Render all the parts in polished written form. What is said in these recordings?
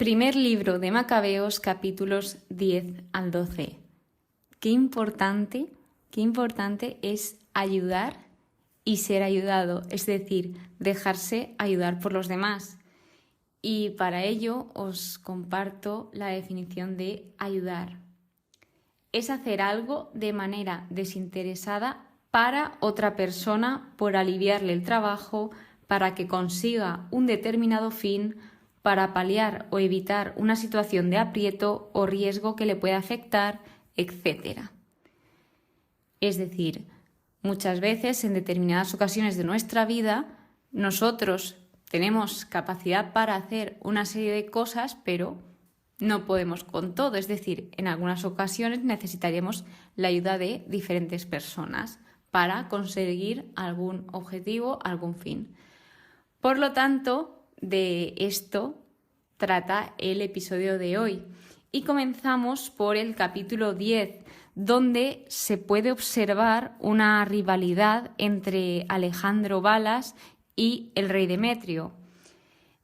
Primer libro de Macabeos, capítulos 10 al 12. Qué importante es ayudar y ser ayudado, es decir, dejarse ayudar por los demás. Y para ello os comparto la definición de ayudar. Es hacer algo de manera desinteresada para otra persona por aliviarle el trabajo, para que consiga un determinado fin, para paliar o evitar una situación de aprieto o riesgo que le pueda afectar, etc. Es decir, muchas veces, en determinadas ocasiones de nuestra vida, nosotros tenemos capacidad para hacer una serie de cosas, pero no podemos con todo. Es decir, en algunas ocasiones necesitaríamos la ayuda de diferentes personas para conseguir algún objetivo, algún fin. Por lo tanto, de esto trata el episodio de hoy. Y comenzamos por el capítulo 10, donde se puede observar una rivalidad entre Alejandro Balas y el rey Demetrio.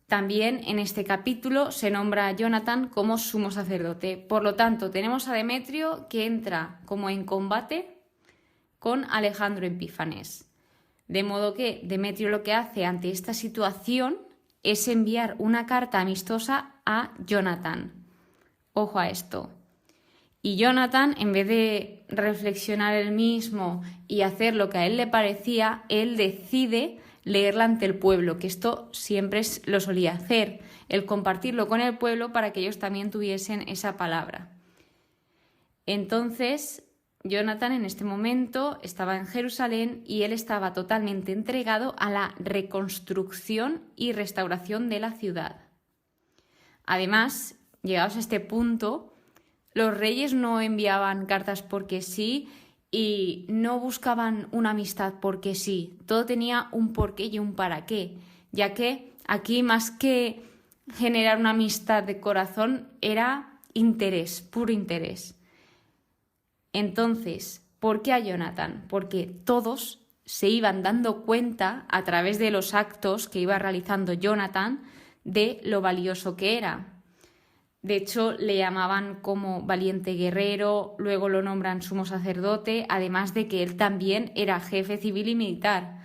También en este capítulo se nombra a Jonatán como sumo sacerdote. Por lo tanto, tenemos a Demetrio que entra como en combate con Alejandro Epífanes. De modo que Demetrio lo que hace ante esta situación es enviar una carta amistosa a Jonatán. Ojo a esto. Y Jonatán, en vez de reflexionar él mismo y hacer lo que a él le parecía, él decide leerla ante el pueblo, que esto siempre lo solía hacer, el compartirlo con el pueblo para que ellos también tuviesen esa palabra. Entonces, Jonatán en este momento estaba en Jerusalén y él estaba totalmente entregado a la reconstrucción y restauración de la ciudad. Además, llegados a este punto, los reyes no enviaban cartas porque sí y no buscaban una amistad porque sí. Todo tenía un porqué y un para qué, ya que aquí más que generar una amistad de corazón era interés, puro interés. Entonces, ¿por qué a Jonatán? Porque todos se iban dando cuenta a través de los actos que iba realizando Jonatán de lo valioso que era. De hecho, le llamaban como valiente guerrero, luego lo nombran sumo sacerdote, además de que él también era jefe civil y militar,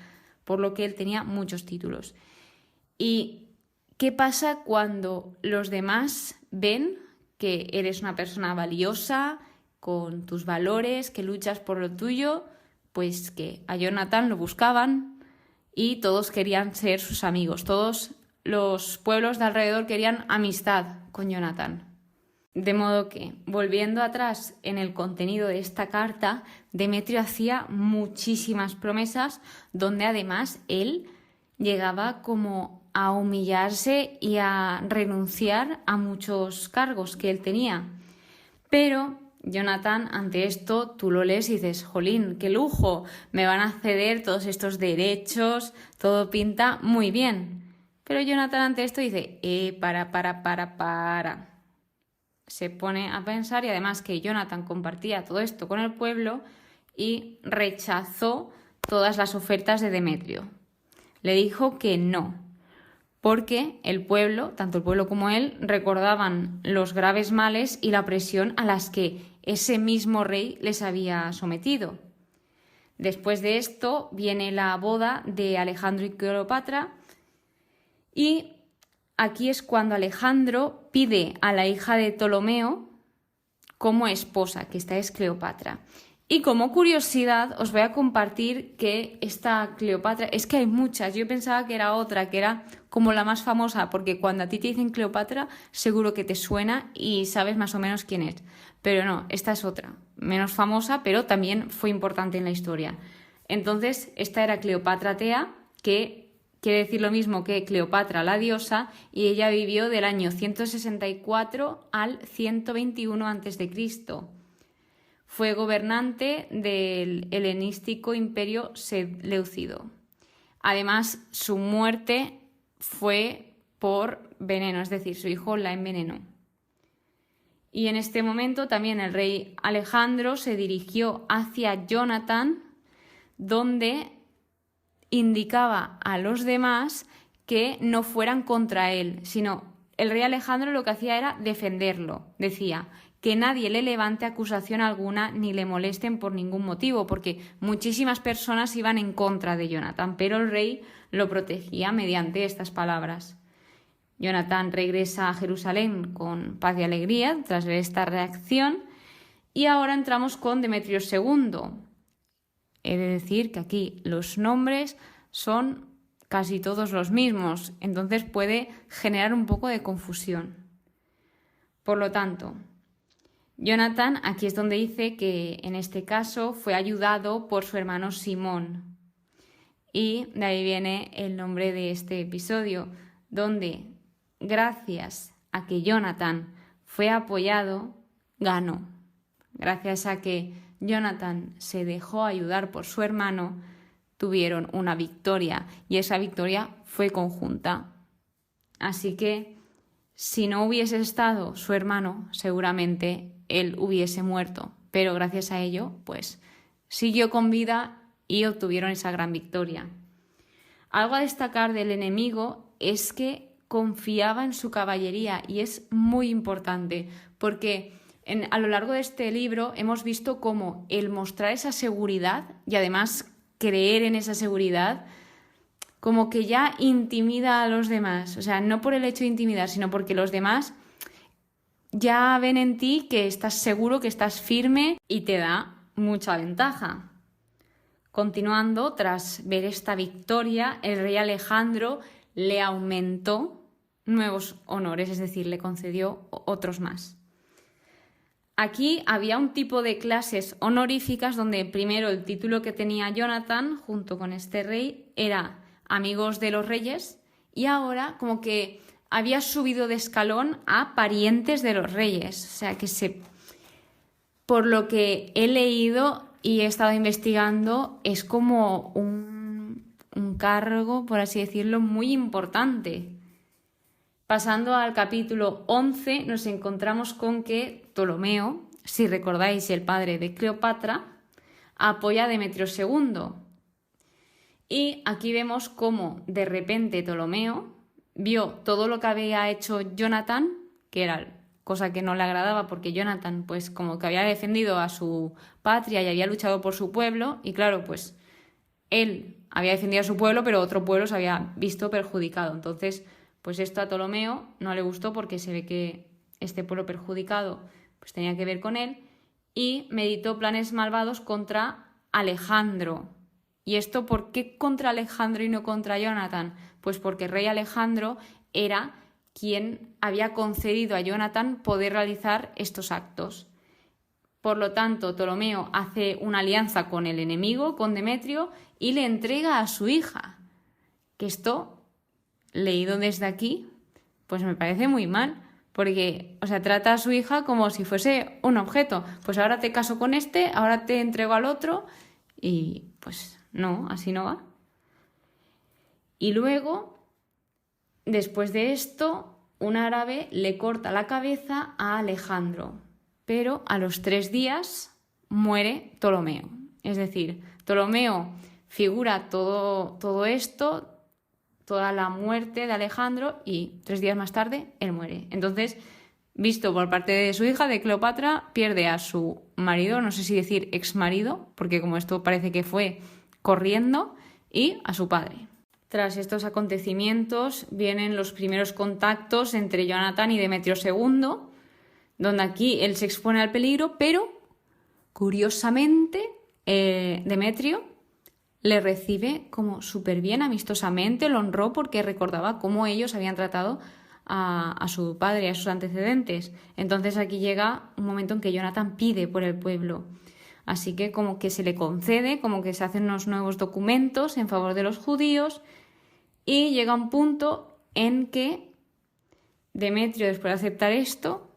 por lo que él tenía muchos títulos. ¿Y qué pasa cuando los demás ven que eres una persona valiosa, con tus valores, que luchas por lo tuyo? Pues que a Jonatán lo buscaban y todos querían ser sus amigos. Todos los pueblos de alrededor querían amistad con Jonatán. De modo que, volviendo atrás en el contenido de esta carta, Demetrio hacía muchísimas promesas donde además él llegaba como a humillarse y a renunciar a muchos cargos que él tenía. Pero Jonatán, ante esto, tú lo lees y dices, jolín, qué lujo, me van a ceder todos estos derechos, todo pinta muy bien. Pero Jonatán ante esto dice, para. Se pone a pensar y además que Jonatán compartía todo esto con el pueblo y rechazó todas las ofertas de Demetrio. Le dijo que no, porque el pueblo, tanto el pueblo como él, recordaban los graves males y la opresión a las que ese mismo rey les había sometido. Después de esto viene la boda de Alejandro y Cleopatra y aquí es cuando Alejandro pide a la hija de Ptolomeo como esposa, que esta es Cleopatra. Y como curiosidad os voy a compartir que esta Cleopatra, es que hay muchas, yo pensaba que era otra, que era como la más famosa, porque cuando a ti te dicen Cleopatra seguro que te suena y sabes más o menos quién es. Pero no, esta es otra, menos famosa, pero también fue importante en la historia. Entonces, esta era Cleopatra Tea, que quiere decir lo mismo que Cleopatra la diosa, y ella vivió del año 164 al 121 a.C. Fue gobernante del helenístico imperio seleucido. Además, su muerte fue por veneno, es decir, su hijo la envenenó. Y en este momento también el rey Alejandro se dirigió hacia Jonatán, donde indicaba a los demás que no fueran contra él, sino el rey Alejandro lo que hacía era defenderlo. Decía que nadie le levante acusación alguna ni le molesten por ningún motivo, porque muchísimas personas iban en contra de Jonatán, pero el rey lo protegía mediante estas palabras. Jonatán regresa a Jerusalén con paz y alegría tras ver esta reacción, y ahora entramos con Demetrio II. He de decir que aquí los nombres son casi todos los mismos, entonces puede generar un poco de confusión. Por lo tanto, Jonatán aquí es donde dice que en este caso fue ayudado por su hermano Simón. Y de ahí viene el nombre de este episodio, donde gracias a que Jonatán fue apoyado, ganó. Gracias a que Jonatán se dejó ayudar por su hermano, tuvieron una victoria, y esa victoria fue conjunta. Así que si no hubiese estado su hermano, seguramente él hubiese muerto, pero gracias a ello, pues siguió con vida y obtuvieron esa gran victoria. Algo a destacar del enemigo es que confiaba en su caballería, y es muy importante porque a lo largo de este libro hemos visto cómo el mostrar esa seguridad y además creer en esa seguridad como que ya intimida a los demás. O sea, no por el hecho de intimidar, sino porque los demás ya ven en ti que estás seguro, que estás firme, y te da mucha ventaja. Continuando, tras ver esta victoria, el rey Alejandro le aumentó nuevos honores, es decir, le concedió otros más. Aquí había un tipo de clases honoríficas donde primero el título que tenía Jonatán junto con este rey era amigos de los reyes, y ahora como que había subido de escalón a parientes de los reyes. O sea que por lo que he leído y he estado investigando, es como un cargo, por así decirlo, muy importante. Pasando al capítulo 11, nos encontramos con que Ptolomeo, si recordáis el padre de Cleopatra, apoya a Demetrio II. Y aquí vemos cómo de repente Ptolomeo vio todo lo que había hecho Jonatán, que era cosa que no le agradaba porque Jonatán pues como que había defendido a su patria y había luchado por su pueblo, y claro, pues él había defendido a su pueblo, pero otro pueblo se había visto perjudicado. Entonces, pues esto a Ptolomeo no le gustó porque se ve que este pueblo perjudicado pues tenía que ver con él, y meditó planes malvados contra Alejandro. ¿Y esto por qué contra Alejandro y no contra Jonatán? Pues porque el rey Alejandro era quien había concedido a Jonatán poder realizar estos actos. Por lo tanto, Ptolomeo hace una alianza con el enemigo, con Demetrio, y le entrega a su hija. Que esto, leído desde aquí, pues me parece muy mal, porque, o sea, trata a su hija como si fuese un objeto. Pues ahora te caso con este, ahora te entrego al otro, y pues no, así no va. Y luego, después de esto, un árabe le corta la cabeza a Alejandro, pero a los 3 días muere Ptolomeo. Es decir, Ptolomeo figura todo esto, toda la muerte de Alejandro, y 3 días más tarde él muere. Entonces, visto por parte de su hija, de Cleopatra, pierde a su marido, no sé si decir exmarido, porque como esto parece que fue corriendo, y a su padre. Tras estos acontecimientos vienen los primeros contactos entre Jonatán y Demetrio II, donde aquí él se expone al peligro, pero curiosamente Demetrio le recibe como súper bien, amistosamente, lo honró porque recordaba cómo ellos habían tratado a su padre, a sus antecedentes. Entonces aquí llega un momento en que Jonatán pide por el pueblo. Así que como que se le concede, como que se hacen unos nuevos documentos en favor de los judíos, y llega un punto en que Demetrio, después de aceptar esto,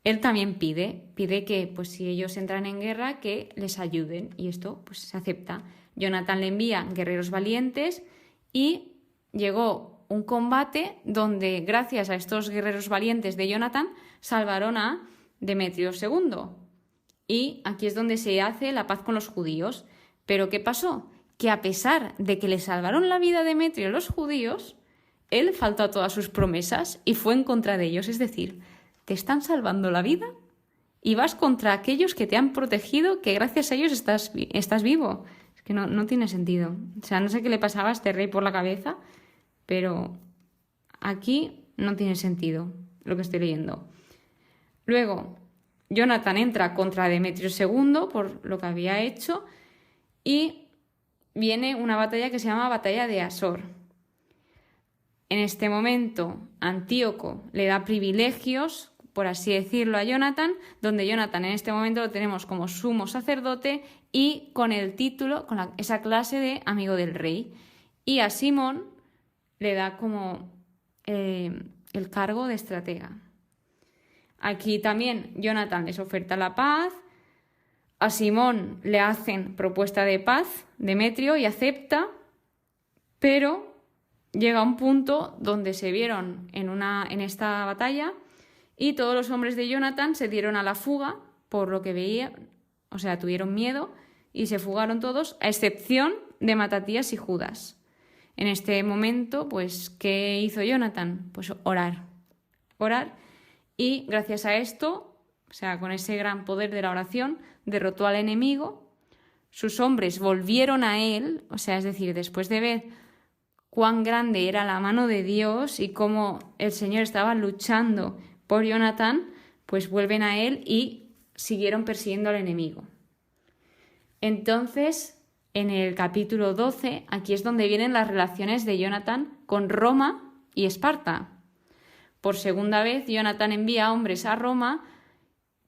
él también pide que pues si ellos entran en guerra, que les ayuden, y esto pues se acepta. Jonatán le envía guerreros valientes, y llegó un combate donde gracias a estos guerreros valientes de Jonatán salvaron a Demetrio II. Y aquí es donde se hace la paz con los judíos. Pero ¿qué pasó? Que a pesar de que le salvaron la vida a Demetrio los judíos, él faltó a todas sus promesas y fue en contra de ellos. Es decir, te están salvando la vida y vas contra aquellos que te han protegido, que gracias a ellos estás vivo. Es que no tiene sentido. O sea, no sé qué le pasaba a este rey por la cabeza, pero aquí no tiene sentido lo que estoy leyendo. Luego, Jonathan entra contra Demetrio II por lo que había hecho y viene una batalla que se llama Batalla de Asor. En este momento, Antíoco le da privilegios, por así decirlo, a Jonathan, donde Jonathan en este momento lo tenemos como sumo sacerdote y con el título, con esa clase de amigo del rey. Y a Simón le da como el cargo de estratega. Aquí también Jonathan les oferta la paz, a Simón le hacen propuesta de paz, Demetrio, y acepta, pero llega un punto donde se vieron en esta batalla y todos los hombres de Jonathan se dieron a la fuga por lo que veían, o sea, tuvieron miedo y se fugaron todos, a excepción de Matatías y Judas. En este momento, pues, ¿qué hizo Jonathan? Pues orar y gracias a esto, o sea, con ese gran poder de la oración, derrotó al enemigo, sus hombres volvieron a él, o sea, es decir, después de ver cuán grande era la mano de Dios y cómo el Señor estaba luchando por Jonathan, pues vuelven a él y siguieron persiguiendo al enemigo. Entonces, en el capítulo 12, aquí es donde vienen las relaciones de Jonathan con Roma y Esparta. Por segunda vez, Jonathan envía hombres a Roma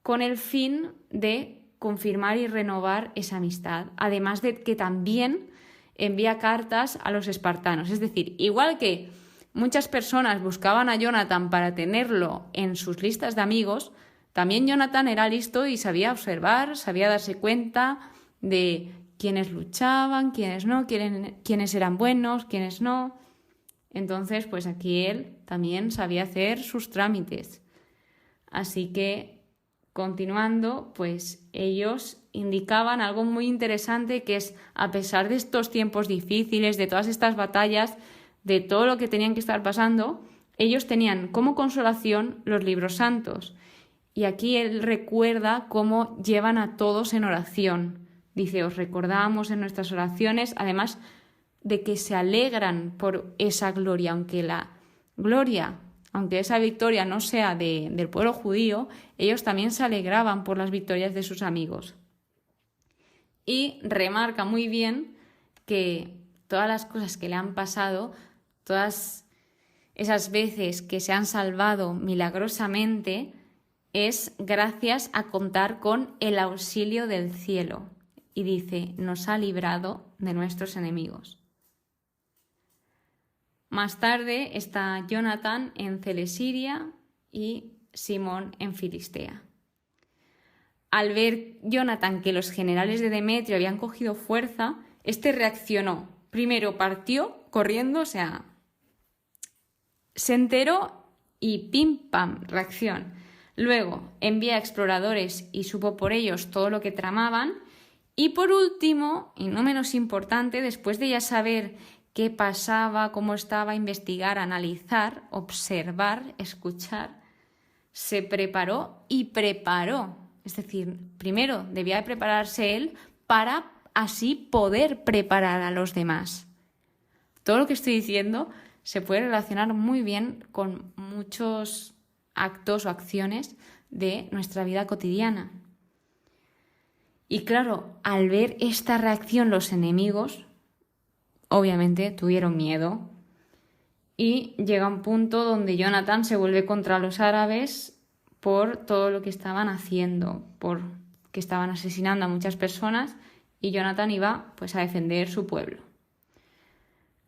con el fin de confirmar y renovar esa amistad, además de que también envía cartas a los espartanos. Es decir, igual que muchas personas buscaban a Jonathan para tenerlo en sus listas de amigos, también Jonathan era listo y sabía observar, sabía darse cuenta de quiénes luchaban, quiénes no, quiénes eran buenos, quiénes no. Entonces, pues aquí él también sabía hacer sus trámites. Así que, continuando, pues ellos indicaban algo muy interesante, que es, a pesar de estos tiempos difíciles, de todas estas batallas, de todo lo que tenían que estar pasando, ellos tenían como consolación los libros santos. Y aquí él recuerda cómo llevan a todos en oración. Dice, os recordamos en nuestras oraciones, además de que se alegran por esa gloria, aunque esa victoria no sea del pueblo judío, ellos también se alegraban por las victorias de sus amigos. Y remarca muy bien que todas las cosas que le han pasado, todas esas veces que se han salvado milagrosamente, es gracias a contar con el auxilio del cielo. Y dice, nos ha librado de nuestros enemigos. Más tarde está Jonathan en Celesiria y Simón en Filistea. Al ver Jonathan que los generales de Demetrio habían cogido fuerza, este reaccionó. Primero partió corriendo, o sea, se enteró y pim pam, reacción. Luego envía exploradores y supo por ellos todo lo que tramaban. Y por último, y no menos importante, después de ya saber qué pasaba, cómo estaba, investigar, analizar, observar, escuchar, se preparó y preparó. Es decir, primero debía de prepararse él para así poder preparar a los demás. Todo lo que estoy diciendo se puede relacionar muy bien con muchos actos o acciones de nuestra vida cotidiana. Y claro, al ver esta reacción los enemigos, obviamente tuvieron miedo y llega un punto donde Jonathan se vuelve contra los árabes por todo lo que estaban haciendo, por que estaban asesinando a muchas personas y Jonathan iba pues a defender su pueblo.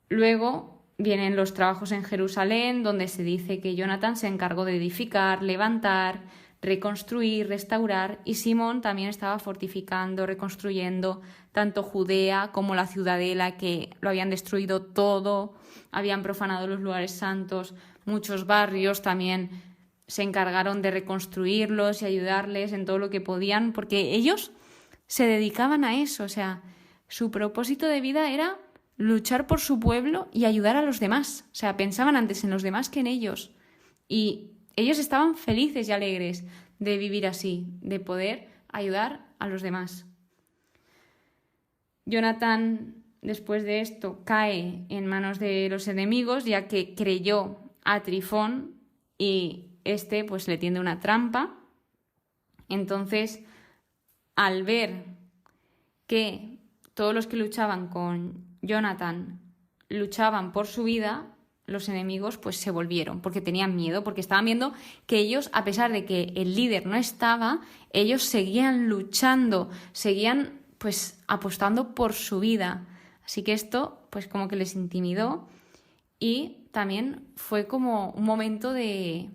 Luego vienen los trabajos en Jerusalén, donde se dice que Jonathan se encargó de edificar, levantar, reconstruir, restaurar, y Simón también estaba fortificando, reconstruyendo tanto Judea como la ciudadela, que lo habían destruido todo, habían profanado los lugares santos, muchos barrios también se encargaron de reconstruirlos y ayudarles en todo lo que podían, porque ellos se dedicaban a eso, o sea, su propósito de vida era luchar por su pueblo y ayudar a los demás. O sea, pensaban antes en los demás que en ellos. Y ellos estaban felices y alegres de vivir así, de poder ayudar a los demás. Jonatán, después de esto, cae en manos de los enemigos, ya que creyó a Trifón y este pues le tiende una trampa. Entonces, al ver que todos los que luchaban con Jonatán luchaban por su vida, los enemigos pues se volvieron, porque tenían miedo, porque estaban viendo que ellos, a pesar de que el líder no estaba, ellos seguían luchando, seguían pues apostando por su vida. Así que esto pues como que les intimidó y también fue como un momento de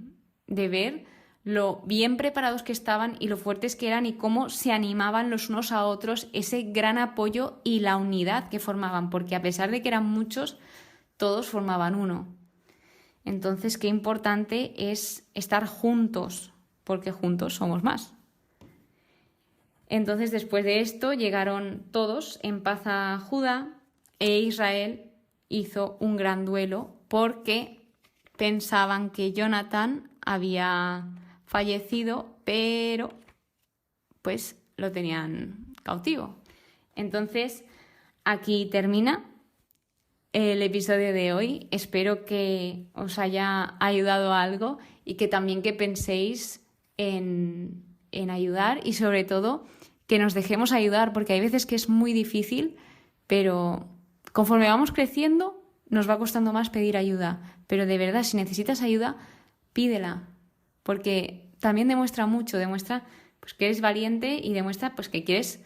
ver lo bien preparados que estaban y lo fuertes que eran y cómo se animaban los unos a otros, ese gran apoyo y la unidad que formaban, porque a pesar de que eran muchos, todos formaban uno. Entonces, qué importante es estar juntos, porque juntos somos más. Entonces, después de esto, llegaron todos en paz a Judá e Israel hizo un gran duelo porque pensaban que Jonatán había fallecido, pero pues lo tenían cautivo. Entonces, aquí termina el episodio de hoy. Espero que os haya ayudado a algo y que también que penséis en ayudar y sobre todo que nos dejemos ayudar, porque hay veces que es muy difícil, pero conforme vamos creciendo nos va costando más pedir ayuda. Pero de verdad, si necesitas ayuda, pídela, porque también demuestra mucho, demuestra pues, que eres valiente y demuestra pues, que quieres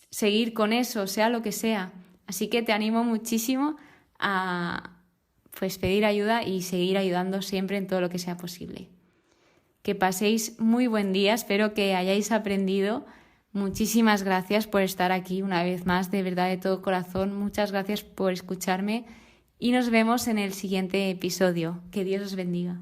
seguir con eso, sea lo que sea. Así que te animo muchísimo a pues, pedir ayuda y seguir ayudando siempre en todo lo que sea posible. Que paséis muy buen día, espero que hayáis aprendido. Muchísimas gracias por estar aquí una vez más, de verdad, de todo corazón. Muchas gracias por escucharme y nos vemos en el siguiente episodio. Que Dios os bendiga.